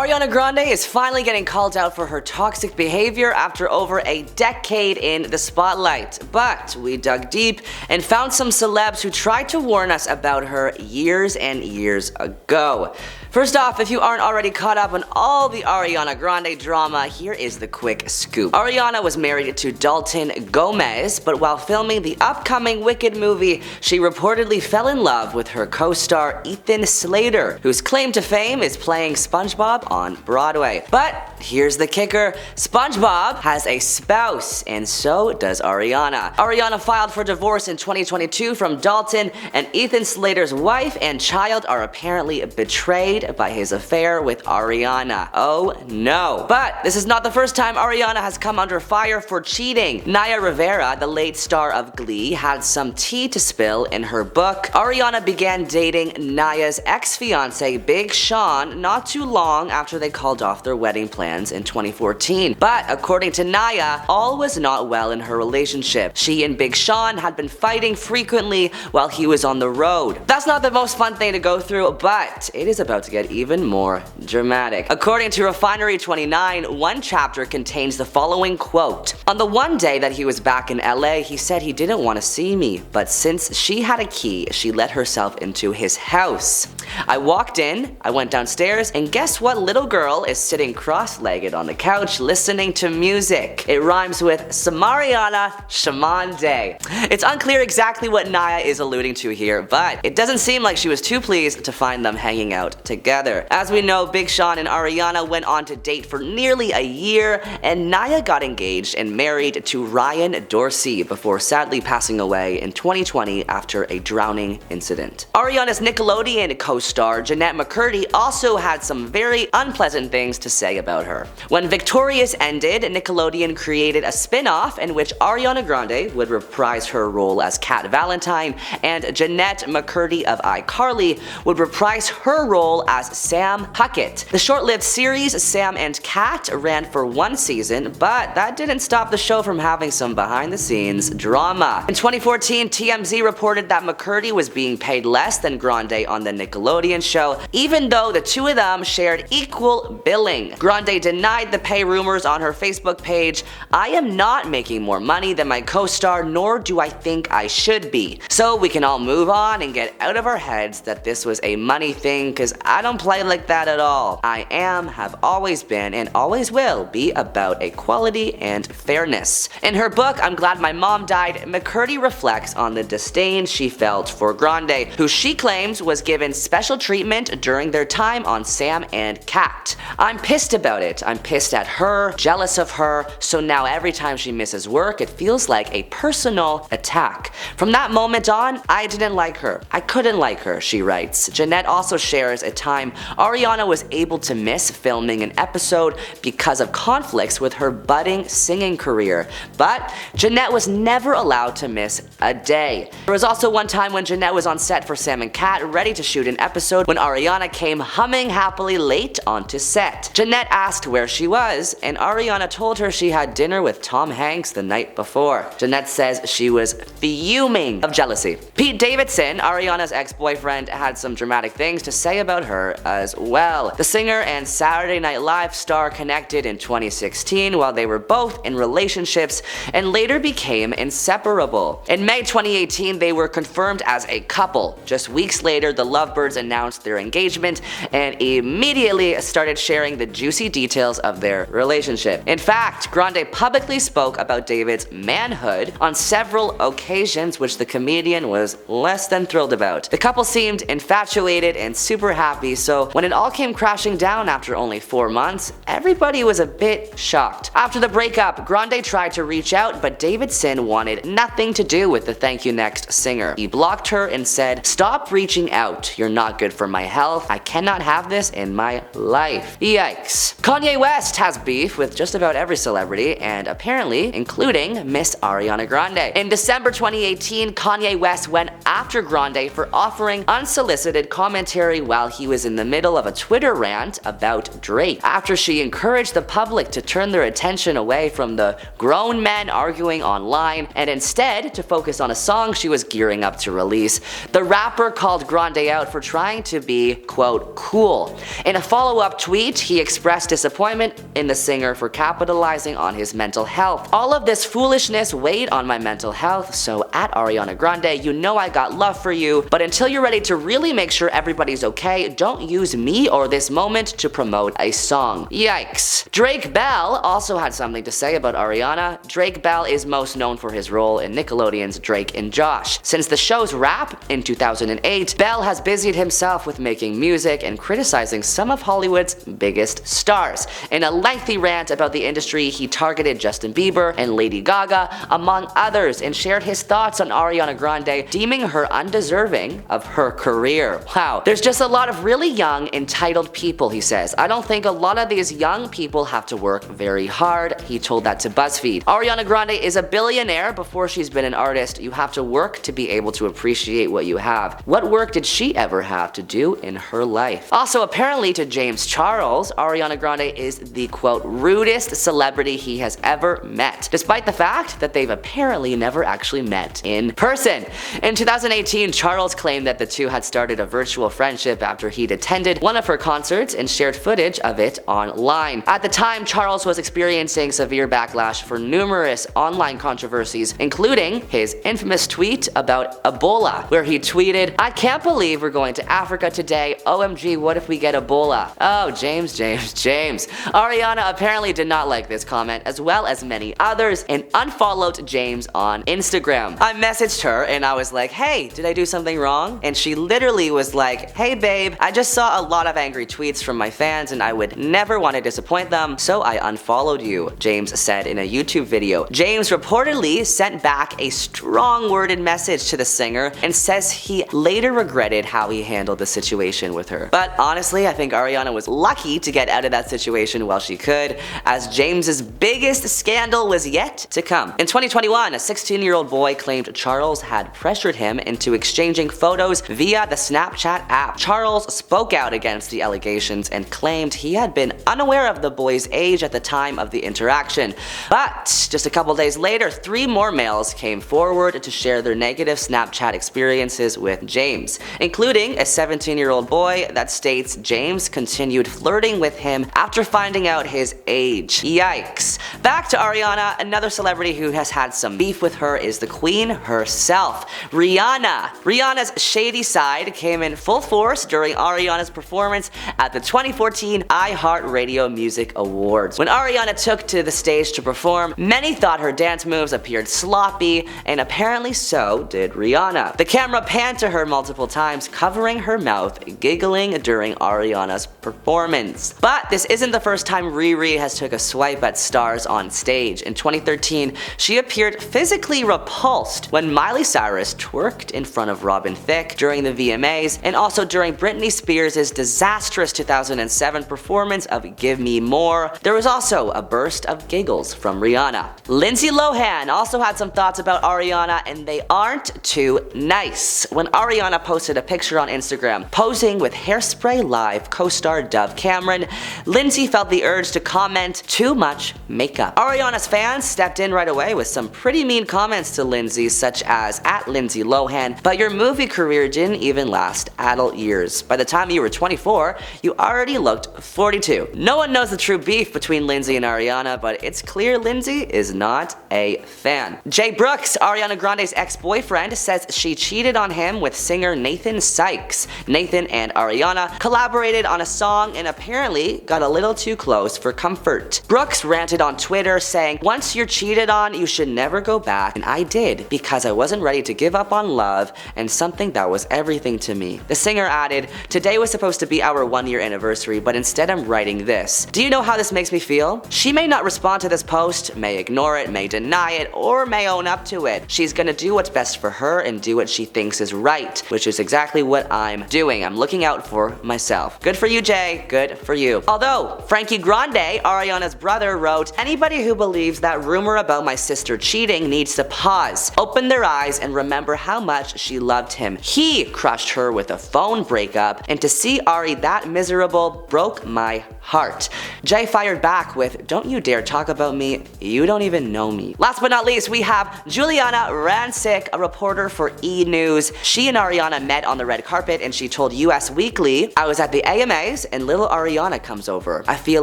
Ariana Grande is finally getting called out for her toxic behavior after over a decade in the spotlight. But we dug deep and found some celebs who tried to warn us about her years and years ago. First off, if you aren't already caught up on all the Ariana Grande drama, here is the quick scoop. Ariana was married to Dalton Gomez, but while filming the upcoming Wicked movie, she reportedly fell in love with her co-star Ethan Slater, whose claim to fame is playing SpongeBob on Broadway. But here's the kicker: SpongeBob has a spouse, and so does Ariana. Ariana filed for divorce in 2022 from Dalton, and Ethan Slater's wife and child are apparently betrayed by his affair with Ariana. Oh no. But this is not the first time Ariana has come under fire for cheating. Nia Rivera, the late star of Glee, had some tea to spill in her book. Ariana began dating Nia's ex-fiance Big Sean not too long after they called off their wedding plans in 2014. But according to Nia, all was not well in her relationship. She and Big Sean had been fighting frequently while he was on the road. That's not the most fun thing to go through, but it is about to get even more dramatic. According to Refinery29, one chapter contains the following quote: "On the one day that he was back in LA, he said he didn't want to see me, but since she had a key, she let herself into his house. I walked in, I went downstairs, and guess what little girl is sitting cross-legged on the couch listening to music? It rhymes with Samariana Shaman Day." It's unclear exactly what Nia is alluding to here, but it doesn't seem like she was too pleased to find them hanging out together. As we know, Big Sean and Ariana went on to date for nearly a year, and Nia got engaged and married to Ryan Dorsey before sadly passing away in 2020 after a drowning incident. Ariana's Nickelodeon co-star Janette McCurdy also had some very unpleasant things to say about her. When Victorious ended, Nickelodeon created a spin-off in which Ariana Grande would reprise her role as Kat Valentine, and Janette McCurdy of iCarly would reprise her role as Sam Huckett. The short-lived series Sam and Kat ran for one season, but that didn't stop the show from having some behind-the-scenes drama. In 2014, TMZ reported that McCurdy was being paid less than Grande on the Nickelodeon show, even though the two of them shared equal billing. Grande denied the pay rumors on her Facebook page. "I am not making more money than my co-star, nor do I think I should be. So we can all move on and get out of our heads that this was a money thing, cause I don't play like that at all. I am, have always been, and always will be about equality and fairness." In her book, I'm Glad My Mom Died, McCurdy reflects on the disdain she felt for Grande, who she claims was given special treatment during their time on Sam and Kat. "I'm pissed about it. I'm pissed at her, jealous of her, so now every time she misses work, it feels like a personal attack. From that moment on, I didn't like her. I couldn't like her," she writes. Janette also shares a time Ariana was able to miss filming an episode because of conflicts with her budding singing career, but Janette was never allowed to miss a day. There was also one time when Janette was on set for Sam and Kat, ready to shoot an episode, when Ariana came humming happily late onto set. Janette asked where she was, and Ariana told her she had dinner with Tom Hanks the night before. Janette says she was fuming of jealousy. Pete Davidson, Ariana's ex-boyfriend, had some dramatic things to say about her as well. The singer and Saturday Night Live star connected in 2016 while they were both in relationships and later became inseparable. In May 2018, they were confirmed as a couple. Just weeks later, the lovebirds announced their engagement and immediately started sharing the juicy details of their relationship. In fact, Grande publicly spoke about David's manhood on several occasions, which the comedian was less than thrilled about. The couple seemed infatuated and super happy, so when it all came crashing down after only 4 months, everybody was a bit shocked. After the breakup, Grande tried to reach out, but Davidson wanted nothing to do with the Thank You Next singer. He blocked her and said, "Stop reaching out. You're not good for my health. I cannot have this in my life." Yikes. Kanye West has beef with just about every celebrity, and apparently including Miss Ariana Grande. In December 2018, Kanye West went after Grande for offering unsolicited commentary while he was in the middle of a Twitter rant about Drake, after she encouraged the public to turn their attention away from the grown men arguing online and instead to focus on a song she was gearing up to release. The rapper called Grande out for trying to be, quote, cool. In a follow-up tweet, he expressed disappointment in the singer for capitalizing on his mental health. All of this foolishness weighed on my mental health, so at Ariana Grande, you know I got love for you, but until you're ready to really make sure everybody's okay, don't use me or this moment to promote a song. Yikes. Drake Bell also had something to say about Ariana. Drake Bell is most known for his role in Nickelodeon's Drake and Josh. Since the show's wrap in 2008, Bell has busied himself with making music and criticizing some of Hollywood's biggest stars. In a lengthy rant about the industry, he targeted Justin Bieber and Lady Gaga, among others, and shared his thoughts on Ariana Grande, deeming her undeserving of her career. Wow. There's just a lot of really young, entitled people, he says. I don't think a lot of these young people have to work very hard. He told that to BuzzFeed. Ariana Grande is a billionaire. Before she's been an artist, you have to work to be able to appreciate what you have. What work did she ever have to do in her life? Also, apparently to James Charles, Ariana Grande is the, quote, rudest celebrity he has ever met, despite the fact that they've apparently never actually met in person. In 2018, Charles claimed that the two had started a virtual friendship after he'd attended one of her concerts and shared footage of it online. At the time, Charles was experiencing severe backlash for numerous online controversies, including his infamous tweet about Ebola, where he tweeted, "I can't believe we're going to Africa today. OMG, what if we get Ebola?" Oh, James. Ariana apparently did not like this comment, as well as many others, and unfollowed James on Instagram. I messaged her and I was like, hey, did I do something wrong? And she literally was like, hey babe, I just saw a lot of angry tweets from my fans and I would never want to disappoint them, so I unfollowed you, James said in a YouTube video. James reportedly sent back a strong-worded message to the singer and says he later regretted how he handled the situation with her. But honestly, I think Ariana was lucky to get out of that situation while she could, as James's biggest scandal was yet to come. In 2021, a 16-year-old boy claimed Charles had pressured him into exchanging photos via the Snapchat app. Charles spoke out against the allegations and claimed he had been unaware of the boy's age at the time of the interaction. But just a couple days later, 3 more males came forward to share their negative Snapchat experiences with James, including a 17-year-old boy that states James continued flirting with him after finding out his age. Yikes. Back to Ariana, another celebrity who has had some beef with her is the queen herself, Rihanna. Rihanna's shady side came in full force during Ariana's performance at the 2014 iHeartRadio Music Awards. When Ariana took to the stage to perform, many thought her dance moves appeared sloppy, and apparently so did Rihanna. The camera panned to her multiple times, covering her mouth, giggling during Ariana's performance. But this isn't the first time Riri has took a swipe at stars on stage. In 2013, she appeared physically repulsed when Miley Cyrus twerked in front of Robin Thicke during the VMAs, and also during Britney Spears' disastrous 2007 performance of Give Me More. There was also a burst of giggles from Rihanna. Lindsay Lohan also had some thoughts about Ariana, and they aren't too nice. When Ariana posted a picture on Instagram posing with Hairspray Live co-star Dove Cameron, Lindsay felt the urge to comment, "Too much makeup." Ariana's fans stepped in right away with some pretty mean comments to Lindsay, such as @Lindsay Lohan, "But your movie career didn't even last adult years. By the time you were 24, you already looked 42. No one knows the true beef between Lindsay and Ariana, but it's clear Lindsay is not a fan. Jay Brooks, Ariana Grande's ex-boyfriend, says she cheated on him with singer Nathan Sykes. Nathan and Ariana collaborated on a song and apparently got a little too close for comfort. Brooks ranted on Twitter saying, "Once you're cheated on, you should never go back, and I did because I wasn't ready to give up on love and something that was everything to me." The singer added, "Today was supposed to be our 1-year anniversary, but instead I'm writing this. Do you know how this makes me feel?" She may not respond to this post, may ignore it, may deny it, or may own up to it. She's gonna do what's best for her and do what she thinks is right, which is exactly what I'm doing. I'm looking out for myself. Good for you, Jay. Good for you. Although, Frankie Grande, Ariana's brother, wrote, "Anybody who believes that rumor about my sister cheating needs to pause, open their eyes, and remember how much she loved him. He crushed her with a phone breakup, and to see Ari that miserable broke my heart." Jay fired back with, "Don't you dare talk about me, you don't even know me." Last but not least, we have Juliana Randazzo, a reporter for E! News. She and Ariana met on the red carpet and she told US Weekly, "I was at the AMAs and little Ariana comes over. I feel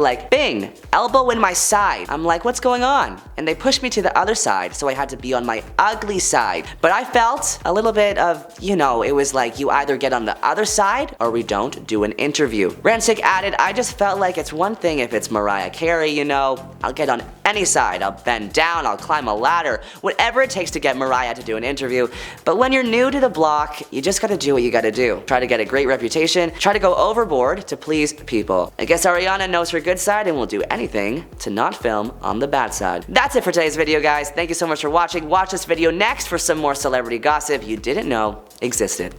like, bing, elbow in my side. I'm like, what's going on? And they pushed me to the other side, so I had to be on my ugly side. But I felt a little bit of, it was like you either get on the other side or we don't do an interview." Randazzo added, "I just felt like it's one thing if it's Mariah Carey, I'll get on any side. I'll bend down, I'll climb a ladder, whatever it takes to get Mariah to do an interview. But when you're new to the block, you just gotta do what you gotta do. Try to get a great reputation, try to go overboard to please people. I guess Ariana knows her good side and will do anything to not film on the bad side." That's it for today's video, guys. Thank you so much for watching. Watch this video next for some more celebrity gossip you didn't know existed.